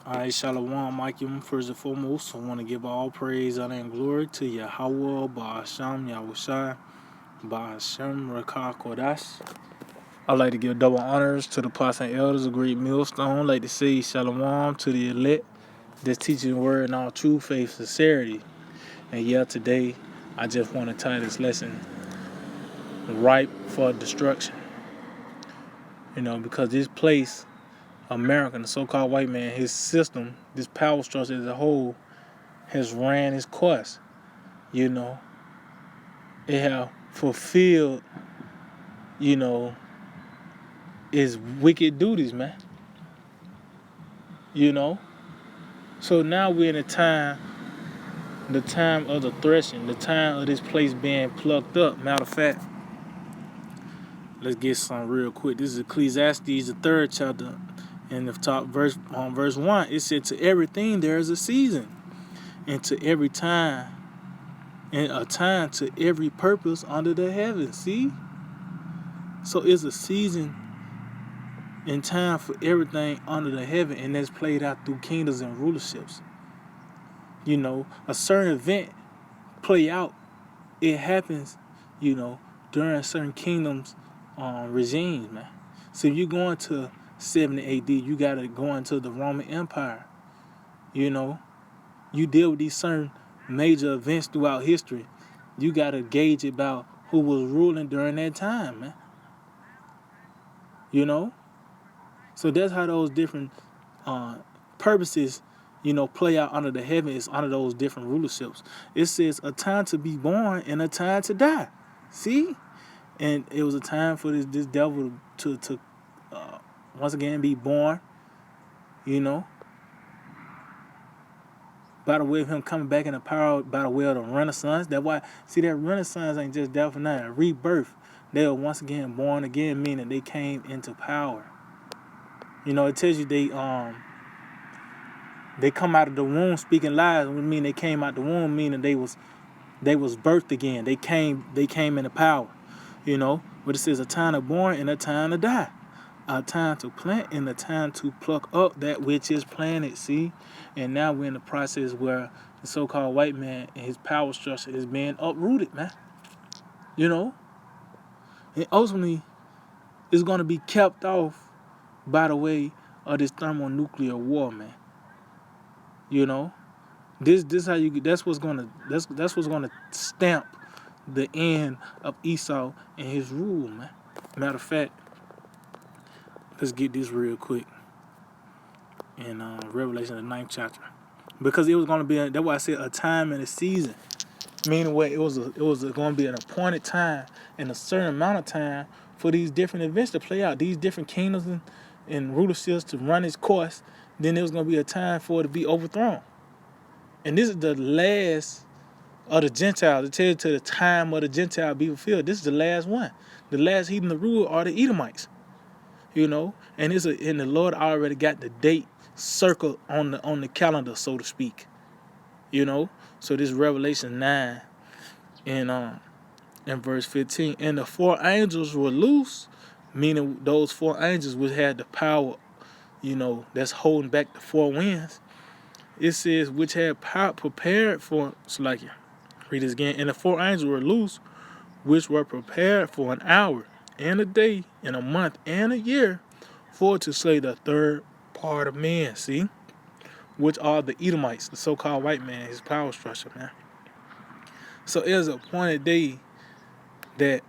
Alright, Shalom, Michael. First and foremost, I want to give all praise, honor, and glory to Yahweh, Ba'asham, Yahushai, Ba'ashem, Rakah, Kodash. I'd like to give double honors to the apostles and elders of Great Millstone. I'd like to say Shalom to the elect that's teaching the word in all true faith, sincerity. And today, I just want to tie this lesson, ripe for destruction. Because this place, America, the so-called white man, his system, this power structure as a whole, has ran its course. It have fulfilled, its wicked duties, man. So now we're in the time of the threshing, the time of this place being plucked up. Matter of fact, let's get some real quick. This is Ecclesiastes, the 3rd chapter, in the top verse, on verse 1. It said, "To everything there is a season, and to every time, and a time to every purpose under the heavens." See? So it's a season and time for everything under the heaven, and that's played out through kingdoms and rulerships. A certain event play out, it happens, during certain kingdoms regimes, man. So if you go into 70 AD, you gotta go into the Roman Empire. You deal with these certain major events throughout history. You gotta gauge about who was ruling during that time, man. So that's how those different purposes, play out under the heavens, under those different rulerships. It says a time to be born and a time to die. See? And it was a time for this devil to once again be born, by the way of him coming back in the power, by the way of the Renaissance. That's why, see, that Renaissance ain't just there for nothing. Rebirth. They were once again born again, meaning they came into power. It tells you they come out of the womb speaking lies. It mean they came out the womb, meaning they was birthed again. They came into power. But it says a time to born and a time to die, a time to plant and a time to pluck up that which is planted. See, and now we're in the process where the so-called white man and his power structure is being uprooted, man. And ultimately, it's going to be kept off by the way of this thermonuclear war, man. This how you, that's what's gonna stamp the end of Esau and his rule, man. Matter of fact, let's get this real quick in Revelation, the 9th chapter, because it was gonna be that's why I said a time and a season, meaning what it was going to be an appointed time and a certain amount of time for these different events to play out, these different kingdoms and rulerships to run its course. Then there was going to be a time for it to be overthrown. And this is the last of the Gentiles. It tells you to the time of the Gentile be fulfilled. This is the last one. The last heathen to rule are the Edomites. And the Lord already got the date circled on the calendar, so to speak. So this Revelation 9 in verse 15. And the 4 angels were loose, meaning those 4 angels which had the power, that's holding back the 4 winds. It says, which had power prepared for, Salakia. Read this again. And the 4 angels were loose, which were prepared for an hour and a day and a month and a year, for to slay the 3rd part of men. See? Which are the Edomites, the so-called white man, his power structure, man. So it was a appointed day that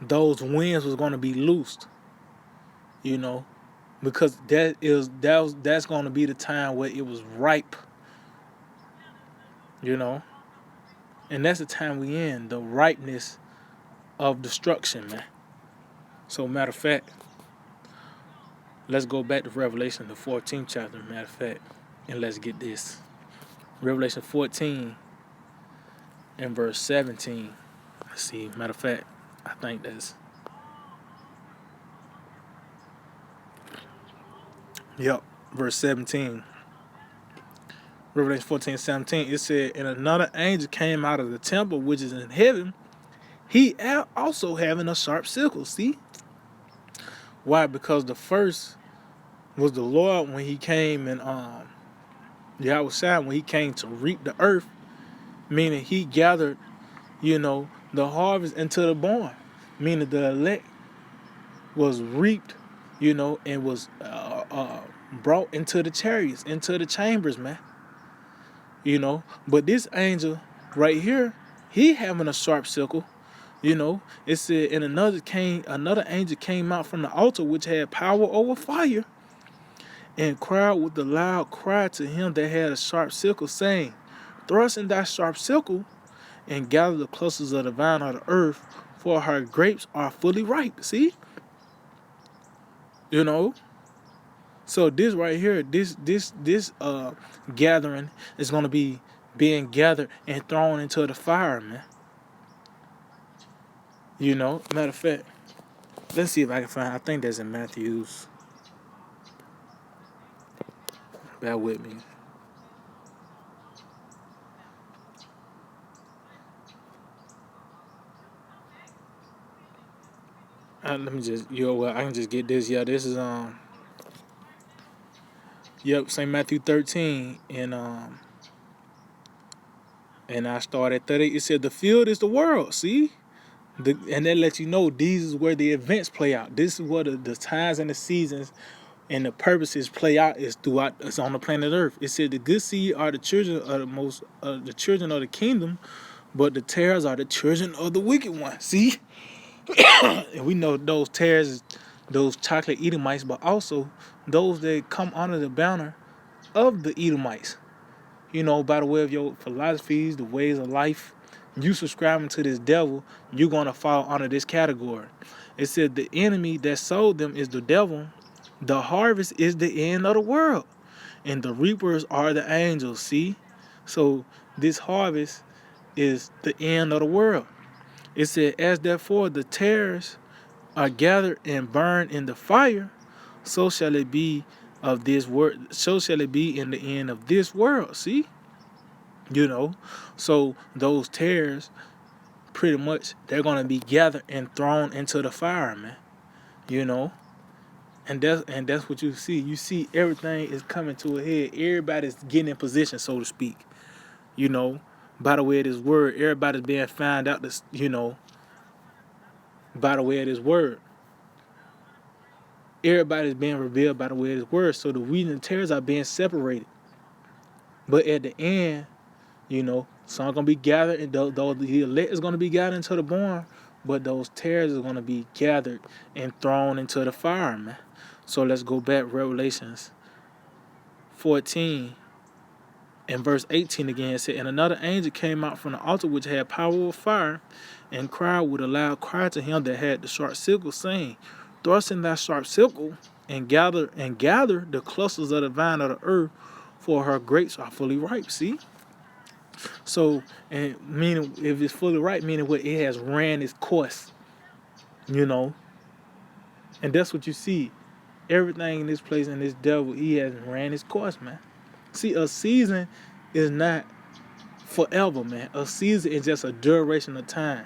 those winds was going to be loosed, because that's going to be the time where it was ripe, and that's the time we in, the ripeness of destruction, man. So matter of fact, let's go back to Revelation, the 14th chapter, matter of fact, and let's get this. Revelation 14 and verse 17. Let's see, matter of fact, I think that's, verse 17. Revelation 14:17, it said, and another angel came out of the temple which is in heaven, he also having a sharp sickle. See? Why? Because the first was the Lord when he came and Yahweh Shai when he came to reap the earth, meaning he gathered, the harvest into the barn, meaning the elect was reaped, and was brought into the chariots, into the chambers, man. But this angel right here, he having a sharp sickle. It said, and another angel came out from the altar which had power over fire, and cried with a loud cry to him that had a sharp sickle, saying, thrust in thy sharp sickle, and gather the clusters of the vine of the earth, for her grapes are fully ripe. See? So this right here, this gathering is gonna be being gathered and thrown into the fire, man. Matter of fact, let's see if I can find. I think that's in Matthew's. Bear with me. Let me just, I can just get this. Yeah, this is St. Matthew 13, and I start at 30. It said the field is the world. See, and that lets you know these is where the events play out. This is where the times and the seasons and the purposes play out is throughout. It's on the planet Earth. It said the good seed are the children of the children of the kingdom, but the tares are the children of the wicked one. See, and we know those tares, those chocolate Edomites, but also those that come under the banner of the Edomites. By the way of your philosophies, the ways of life, you subscribing to this devil, you're gonna fall under this category. It said the enemy that sold them is the devil. The harvest is the end of the world, and the reapers are the angels. See, so this harvest is the end of the world. It said, as therefore the tares are gathered and burned in the fire, so shall it be of this world. So shall it be in the end of this world. See, so those tares, pretty much, they're gonna be gathered and thrown into the fire, man. And that's what you see. You see everything is coming to a head. Everybody's getting in position, so to speak. By the way of this word, everybody's being found out this, by the way of this word. Everybody's being revealed by the way of this word. So the wheat and the tares are being separated. But at the end, some are gonna be gathered, and the elect is gonna be gathered into the barn, but those tares are gonna be gathered and thrown into the fire, man. So let's go back, Revelations 14 and verse 18 again. It said, and another angel came out from the altar which had power of fire, and cried with a loud cry to him that had the sharp sickle, saying, thrust in thy sharp sickle, and gather the clusters of the vine of the earth, for her grapes are fully ripe. See? So, and meaning if it's fully ripe, meaning what it has ran its course, and that's what you see. Everything in this place, in this devil, he has ran his course, man. See, a season is not forever, man. A season is just a duration of time.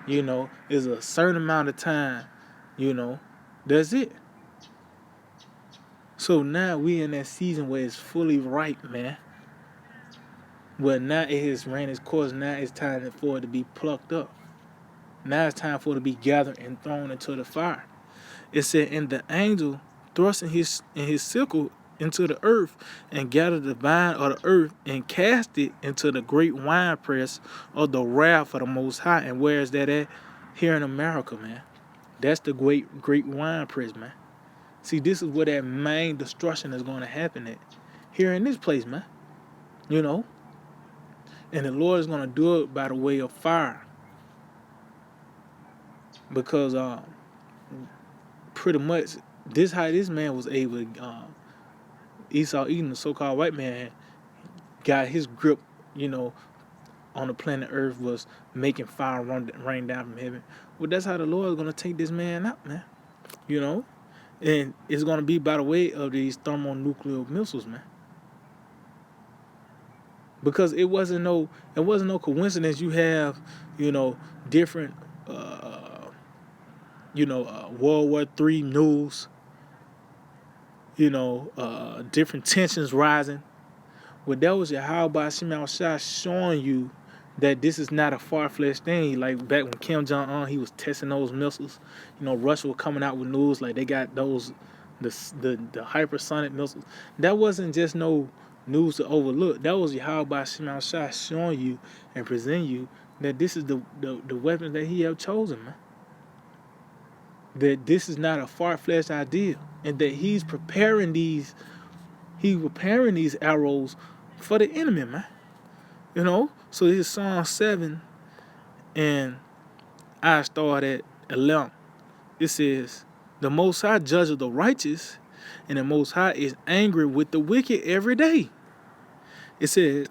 Is a certain amount of time. That's it. So now we in that season where it's fully ripe, man. Well, now it has ran its course. Now it's time for it to be plucked up. Now it's time for it to be gathered and thrown into the fire. It said, and the angel thrust in his sickle into the earth, and gathered the vine of the earth, and cast it into the great winepress of the wrath of the Most High. And where is that at? Here in America, man. That's the great winepress, man. See, this is where that main destruction is going to happen at. Here in this place, man. And the Lord is going to do it by the way of fire. Because pretty much this how this man was able to, Esau Edom, the so-called white man, got his grip, on the planet Earth, was making fire rain down from heaven. Well, that's how the Lord is going to take this man out, man. And it's going to be by the way of these thermonuclear missiles, man. Because it wasn't no coincidence. You have, different, World War III news, different tensions rising. Well, that was Yahweh Shema Shah showing you that this is not a far-fetched thing. Like back when Kim Jong-un, he was testing those missiles. Russia was coming out with news like they got those, the hypersonic missiles. That wasn't just no news to overlook. That was Yahweh Shema Shah showing you and presenting you that this is the weapon that he have chosen, man. That this is not a far-fetched idea, and that he's preparing these arrows for the enemy, man. So this is Psalm 7, and I start at 11. It says, the Most High judges the righteous, and the Most High is angry with the wicked every day. It says,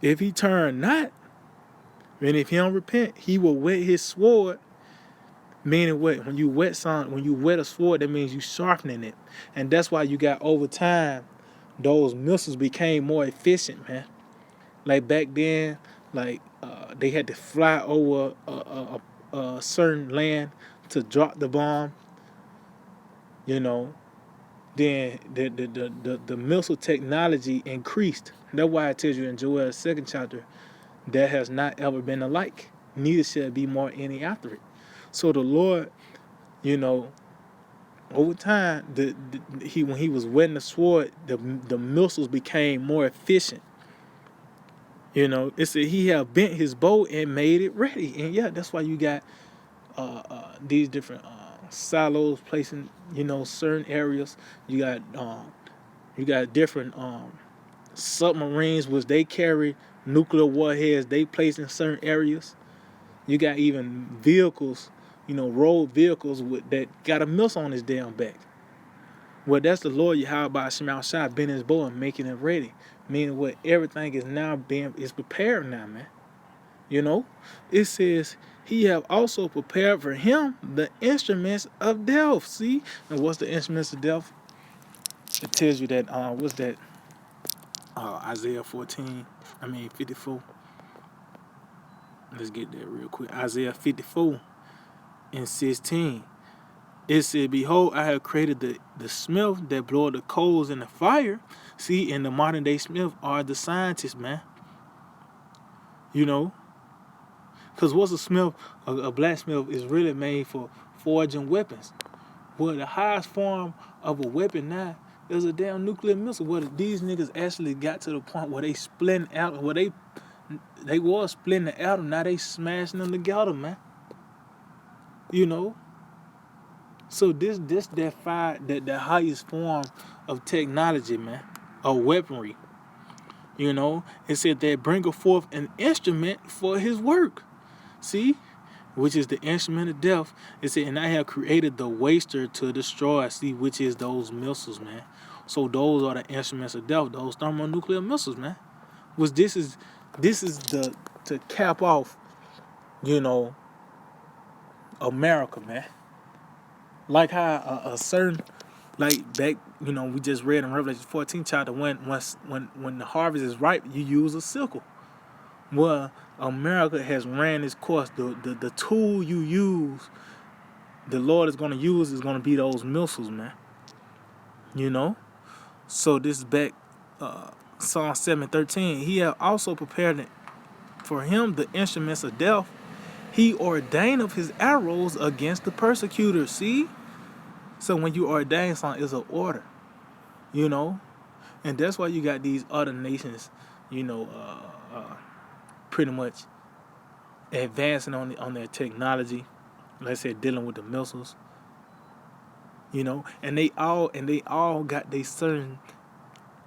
if he turn not, and if he don't repent, he will whet his sword. Meaning what? When you whet a sword, that means you sharpening it. And that's why you got, over time, those missiles became more efficient, man. Like back then, they had to fly over a certain land to drop the bomb. Then the missile technology increased. That's why it tells you in Joel's 2nd chapter, that has not ever been alike. Neither shall be more any after it. So the Lord, over time, when he was wetting the sword, the missiles became more efficient. It said he had bent his bow and made it ready. And yeah, that's why you got these different silos placed in, certain areas. You got different submarines which they carry nuclear warheads. They placed in certain areas. You got even vehicles, road vehicles that got a missile on his damn back. Well, that's the Lord Yahweh Shema Shah bending his bow and making it ready. Meaning what? Everything is now is prepared now, man. It says he have also prepared for him the instruments of death. See? And what's the instruments of death? It tells you that, what's that? Isaiah 54. Let's get there real quick. Isaiah 54 and 16. It said, behold, I have created the smith that blow the coals in the fire. See, and the modern day smith are the scientists, man. Because what's a smith? A blacksmith is really made for forging weapons. Well, the highest form of a weapon now is a damn nuclear missile. Well, these niggas actually got to the point where they splitting out, where they was splitting the atom, now they smashing them together, man. So this the highest form of technology, man, of weaponry. It said that bringeth forth an instrument for his work. See? Which is the instrument of death. It said, and I have created the waster to destroy. See, which is those missiles, man. So those are the instruments of death, those thermonuclear missiles, man. Which this is to cap off, America, man. Like how a certain, like back, we just read in Revelation 14 chapter, when the harvest is ripe, you use a sickle. Well, America has ran its course. The tool you use, the Lord is going to use, is going to be those missiles, man. So this is back, Psalm 7:13. He have also prepared for him the instruments of death. He ordained of his arrows against the persecutors. See? So when you ordain something, it's an order, and that's why you got these other nations, pretty much advancing on their technology. Like I said, dealing with the missiles, and they all got their certain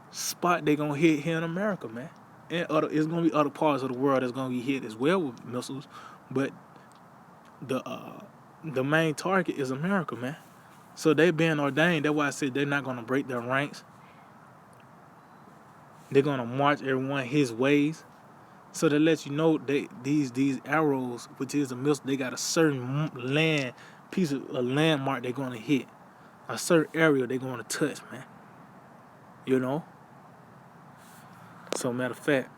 spot they gonna hit here in America, man. And it's gonna be other parts of the world that's gonna be hit as well with missiles, but the main target is America, man. So they being ordained. That's why I said they're not gonna break their ranks. They're gonna march everyone his ways. So that lets you know these arrows, which is a missile, they got a certain piece of a landmark they're gonna hit, a certain area they're gonna touch, man. So matter of fact,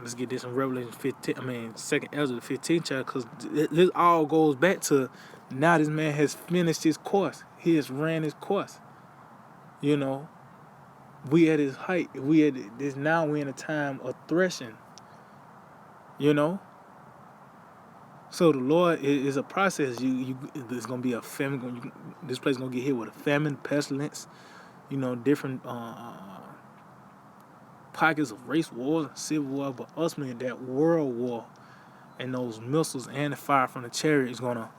let's get this in Revelation 15. 2nd Ezra, the 15th chapter, because this all goes back to now. This man has finished his course. He has ran his course. You know, we at his height. We at this now. We in a time of threshing. You know, so the Lord is a process. There's gonna be a famine. This place gonna get hit with a famine, pestilence. You know, different pockets of race wars and civil war, but ultimately that world war and those missiles and the fire from the chariot is gonna,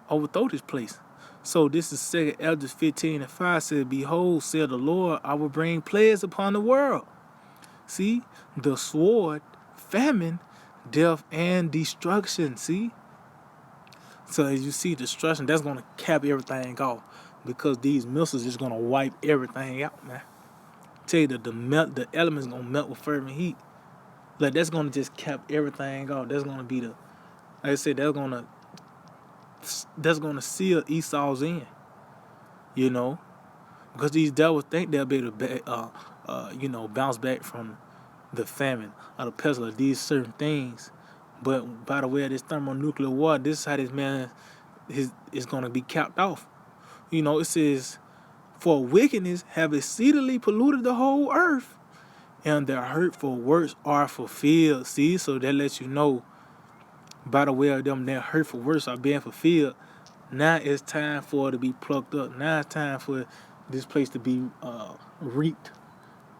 overthrow this place. So this is 2 Ezra 15:5 said, "Behold, said the Lord, I will bring plagues upon the world." See, the sword, famine, death, and destruction. See, so as you see, destruction that's gonna cap everything off because these missiles is gonna wipe everything out, man. Tell you that the elements gonna melt with fervent heat. Like that's gonna just cap everything off. That's gonna be like I said, that's gonna seal Esau's end. Because these devils think they'll be able to bounce back from the famine or the pestilence, these certain things. But by the way of this thermonuclear war, this is how this man is gonna be capped off. It says, "For wickedness have exceedingly polluted the whole earth, and their hurtful works are fulfilled." See, so that lets you know, by the way of them, their hurtful works are being fulfilled. Now it's time for it to be plucked up. Now it's time for this place to be reaped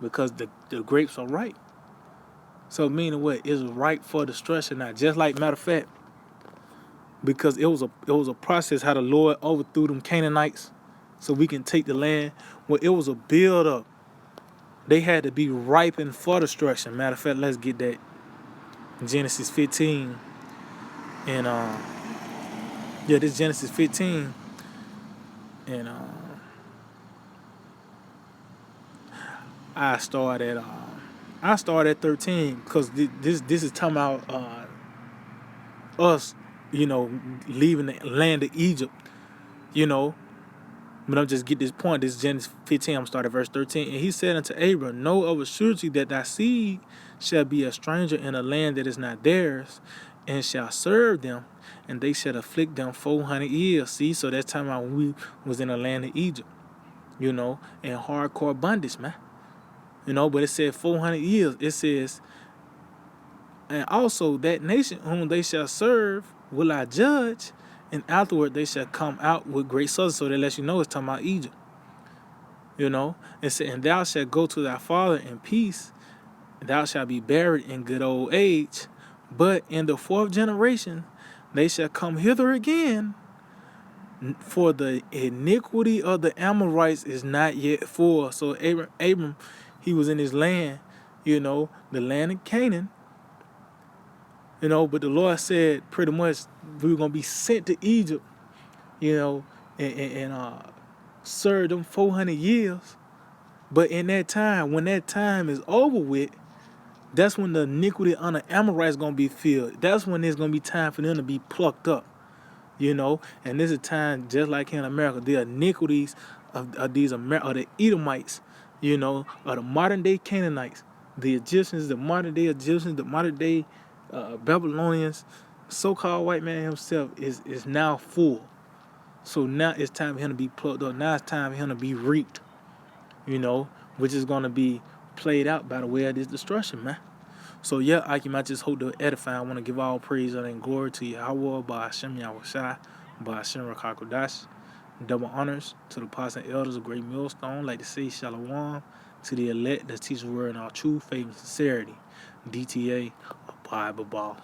because the grapes are ripe. So meaning what? It's ripe for destruction now. Just like, matter of fact, because it was a process how the Lord overthrew them Canaanites so we can take the land. Well, it was a build up. They had to be ripened for destruction. Matter of fact, let's get that. Genesis 15. And this Genesis 15. And I start at 13 because this is talking about us, leaving the land of Egypt, But I'm just get this point. This is Genesis 15. I'm starting at verse 13. "And he said unto Abram, Know of a surety that thy seed shall be a stranger in a land that is not theirs, and shall serve them, and they shall afflict them 400 years." See, so that's time when we was in the land of Egypt, in hardcore bondage, man. But it said 400 years. It says, "And also that nation whom they shall serve will I judge, and afterward they shall come out with great substance." So that lets you know it's talking about Egypt. It said, "And thou shalt go to thy father in peace, and thou shalt be buried in good old age. But in the fourth generation they shall come hither again, for the iniquity of the Amorites is not yet full." So Abram, he was in his land, the land of Canaan. But the Lord said pretty much we were gonna be sent to Egypt, and serve them 400 years. But in that time, when that time is over with, that's when the iniquity on the Amorites gonna be filled. That's when there's gonna be time for them to be plucked up. And this is time just like here in America, the iniquities of the Edomites, of the modern day Canaanites, the Egyptians, the modern day Egyptians, the modern day Babylonians, so-called white man himself is now full. So now it's time for him to be plucked up. Now it's time for him to be reaped, which is going to be played out by the way of this destruction, man. So yeah, I just hope to edify. I want to give all praise and glory to Yahweh, by Hashem Yahushai, by Hashem Rakakodash. Double honors to the apostles and elders of Great Millstone, like to say Shalom to the elect that teach the word in all true faith and sincerity. DTA, Bible Ball.